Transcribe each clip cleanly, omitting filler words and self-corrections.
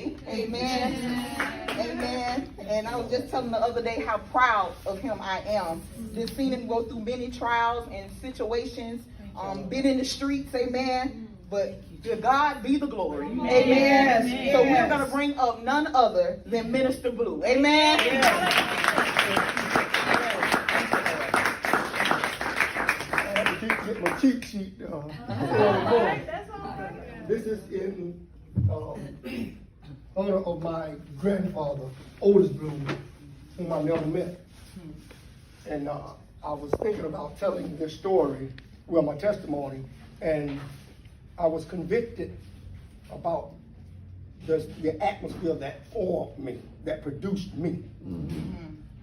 family. Amen. Amen. And I was just telling the other day how proud of him I am. Just seen him go through many trials and situations, been in the streets, amen. But to God be the glory. Amen. So we're going to bring up none other than Minister Blue. Amen. I had to get my cheat sheet. This is in honor of my grandfather, Otis Blue, whom I never met. And I was thinking about telling this story, well, my testimony, and I was convicted about the atmosphere that formed me, that produced me.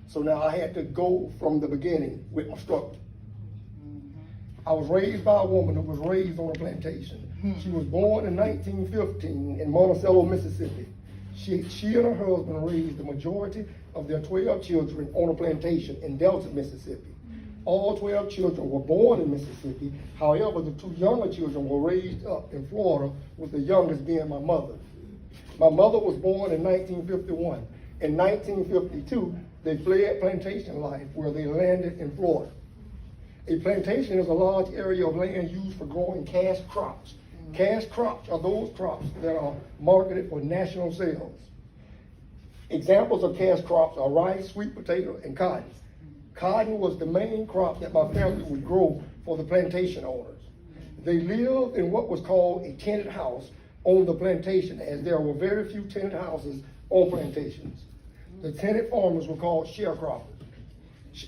So now I had to go from the beginning with my struggle. I was raised by a woman who was raised on a plantation. She was born in 1915 in Monticello, Mississippi. She and her husband raised the majority of their 12 children on a plantation in Delta, Mississippi. All 12 children were born in Mississippi. However, the 2 younger children were raised up in Florida, with the youngest being my mother. My mother was born in 1951. In 1952, they fled plantation life where they landed in Florida. A plantation is a large area of land used for growing cash crops. Cash crops are those crops that are marketed for national sales. Examples of cash crops are rice, sweet potato, and cotton. Cotton was the main crop that my family would grow for the plantation owners. They lived in what was called a tented house on the plantation, as there were very few tented houses on plantations. The tented farmers were called sharecroppers.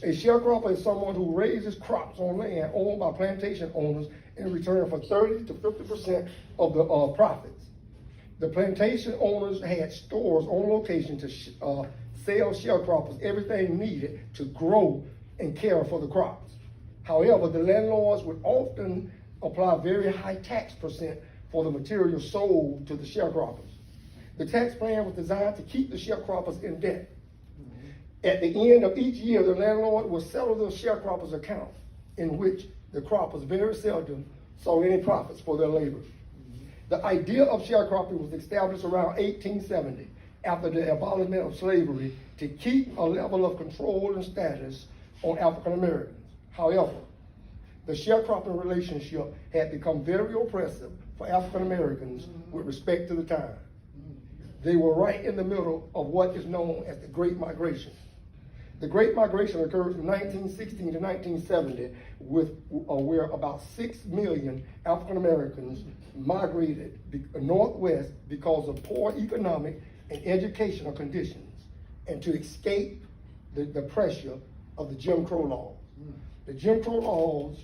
A sharecropper is someone who raises crops on land owned by plantation owners in return for 30 to 50% of the profits. The plantation owners had stores on location to sell sharecroppers everything needed to grow and care for the crops. However, the landlords would often apply very high tax percent for the material sold to the sharecroppers. The tax plan was designed to keep the sharecroppers in debt. At the end of each year, the landlord would settle the sharecroppers' account, in which the croppers very seldom saw any profits for their labor. The idea of sharecropping was established around 1870, after the abolishment of slavery, to keep a level of control and status on African Americans. However, the sharecropping relationship had become very oppressive for African Americans with respect to the time. They were right in the middle of what is known as the Great Migration. The Great Migration occurred from 1916 to 1970, where about 6 million African Americans migrated northwest because of poor economic and educational conditions, and to escape the pressure of the Jim Crow laws. The Jim Crow laws,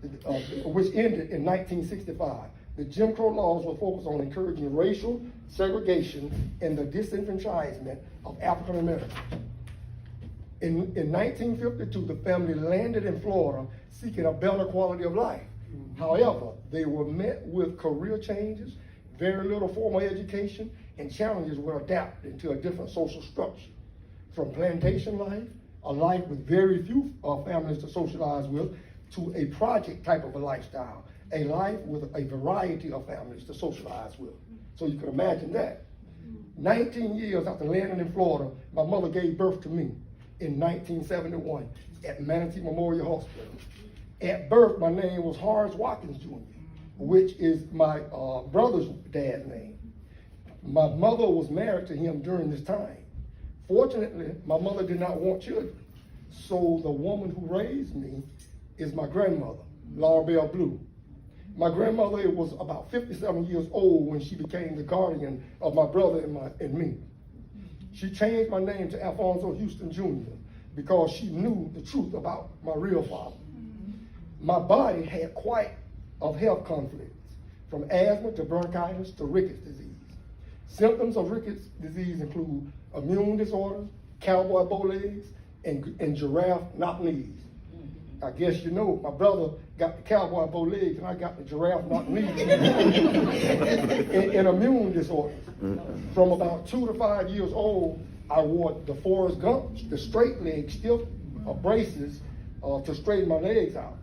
which ended in 1965, the Jim Crow laws were focused on encouraging racial segregation and the disenfranchisement of African Americans. In 1952, the family landed in Florida seeking a better quality of life. However, they were met with career changes, very little formal education, and challenges were adapted to a different social structure. From plantation life, a life with very few families to socialize with, to a project type of a lifestyle, a life with a variety of families to socialize with. So you can imagine that. 19 years after landing in Florida, my mother gave birth to me in 1971 at Manatee Memorial Hospital. At birth, my name was Horace Watkins Jr., which is my brother's dad's name. My mother was married to him during this time. Fortunately, my mother did not want children. So the woman who raised me is my grandmother, Laura Blue. My grandmother was about 57 years old when she became the guardian of my brother and me. She changed my name to Alphonso Houston Jr. because she knew the truth about my real father. My body had quite of health conflicts, from asthma to bronchitis to rickets disease. Symptoms of rickets disease include immune disorders, cowboy bow legs, and giraffe knock knees. I guess you know, my brother got the cowboy bow legs and I got the giraffe knock knees. and immune disorders. From about 2 to 5 years old, I wore the Forrest Gump, the straight leg stiff braces to straighten my legs out.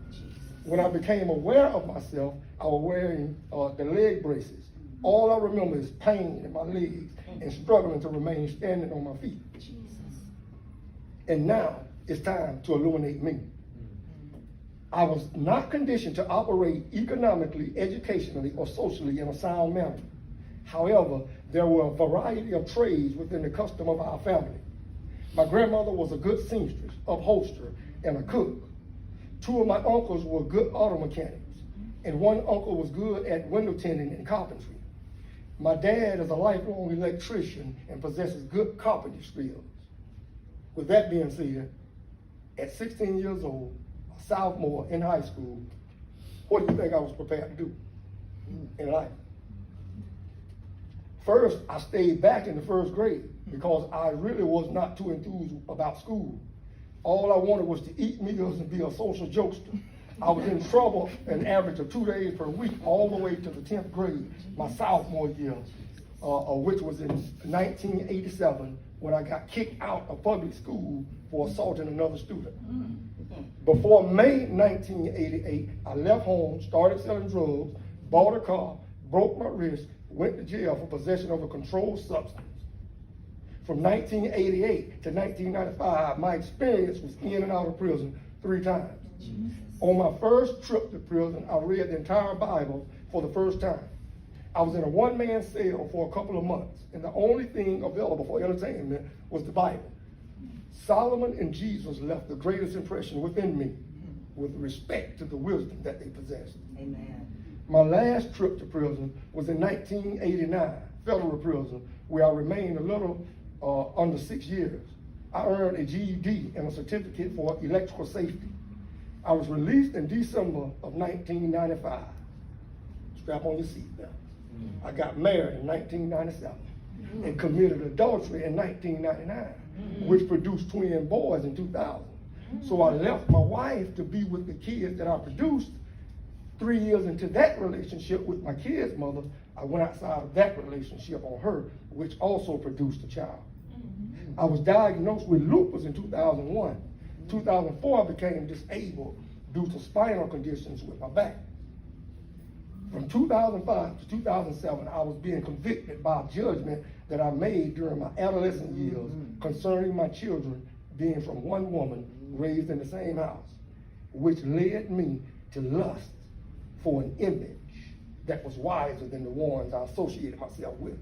When I became aware of myself, I was wearing the leg braces. All I remember is pain in my legs and struggling to remain standing on my feet. And now it's time to illuminate me. I was not conditioned to operate economically, educationally, or socially in a sound manner. However, there were a variety of trades within the custom of our family. My grandmother was a good seamstress, upholsterer, and a cook. Two of my uncles were good auto mechanics, and one uncle was good at window tending and carpentry. My dad is a lifelong electrician and possesses good carpentry skills. With that being said, at 16 years old, a sophomore in high school, what do you think I was prepared to do in life? First, I stayed back in the first grade because I really was not too enthused about school. All I wanted was to eat meals and be a social jokester. I was in trouble an average of 2 days per week all the way to the 10th grade, my sophomore year, which was in 1987 when I got kicked out of public school for assaulting another student. Before May 1988, I left home, started selling drugs, bought a car, broke my wrist, went to jail for possession of a controlled substance. From 1988 to 1995, my experience was in and out of prison 3 times. On my first trip to prison, I read the entire Bible for the first time. I was in a one-man cell for a couple of months, and the only thing available for entertainment was the Bible. Solomon and Jesus left the greatest impression within me with respect to the wisdom that they possessed. Amen. My last trip to prison was in 1989, federal prison, where I remained a little under 6 years. I earned a GED and a certificate for electrical safety. I was released in December of 1995. Strap on your seatbelt. I got married in 1997 and committed adultery in 1999, which produced twin boys in 2000. So I left my wife to be with the kids that I produced. 3 years into that relationship with my kid's mother, I went outside of that relationship on her, which also produced a child. I was diagnosed with lupus in 2001. 2004, I became disabled due to spinal conditions with my back. From 2005 to 2007, I was being convicted by a judgment that I made during my adolescent years concerning my children being from one woman raised in the same house, which led me to lust for an image that was wiser than the ones I associated myself with.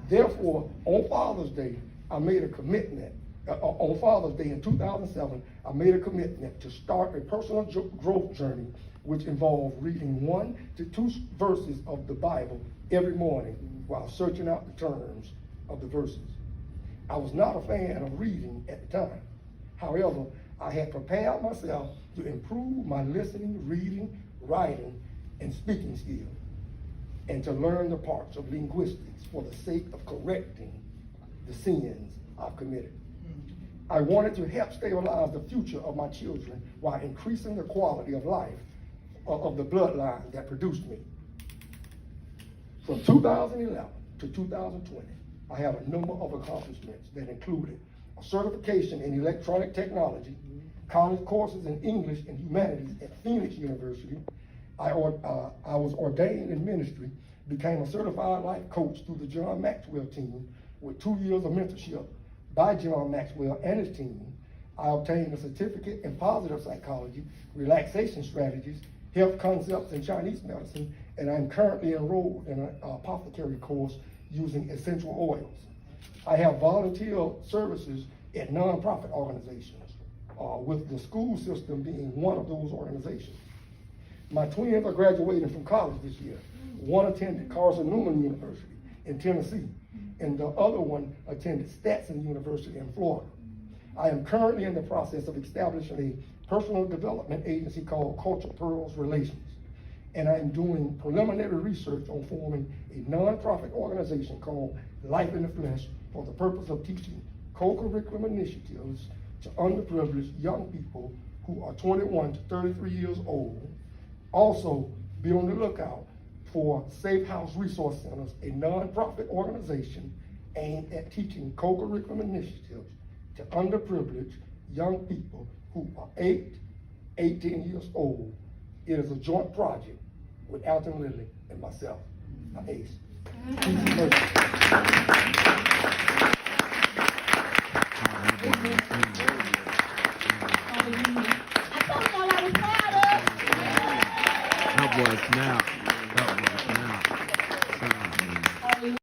Therefore, on Father's Day, I made a commitment. On Father's Day in 2007, I made a commitment to start a personal growth journey which involved reading 1 to 2 verses of the Bible every morning while searching out the terms of the verses. I was not a fan of reading at the time. However, I had prepared myself to improve my listening, reading, writing, and speaking skills, and to learn the parts of linguistics for the sake of correcting the sins I've committed. I wanted to help stabilize the future of my children while increasing the quality of life of the bloodline that produced me. From 2011 to 2020, I had a number of accomplishments that included a certification in electronic technology, college courses in English and humanities at Phoenix University. I was ordained in ministry, became a certified life coach through the John Maxwell team with 2 years of mentorship by John Maxwell and his team. I obtained a certificate in positive psychology, relaxation strategies, health concepts, and Chinese medicine, and I'm currently enrolled in an apothecary course using essential oils. I have volunteer services at nonprofit organizations, with the school system being one of those organizations. My twins are graduating from college this year. One attended Carson Newman University in Tennessee, and the other one attended Stetson University in Florida. I am currently in the process of establishing a personal development agency called Culture Pearls Relations, and I'm doing preliminary research on forming a nonprofit organization called Life in the Flesh for the purpose of teaching co-curriculum initiatives to underprivileged young people who are 21 to 33 years old. Also, be on the lookout for Safe House Resource Centers, a nonprofit organization aimed at teaching co-curriculum initiatives to underprivileged young people who are 18 years old. It is a joint project with Alton Lilly and myself. I'm Ace. I told y'all I was proud of. That was now.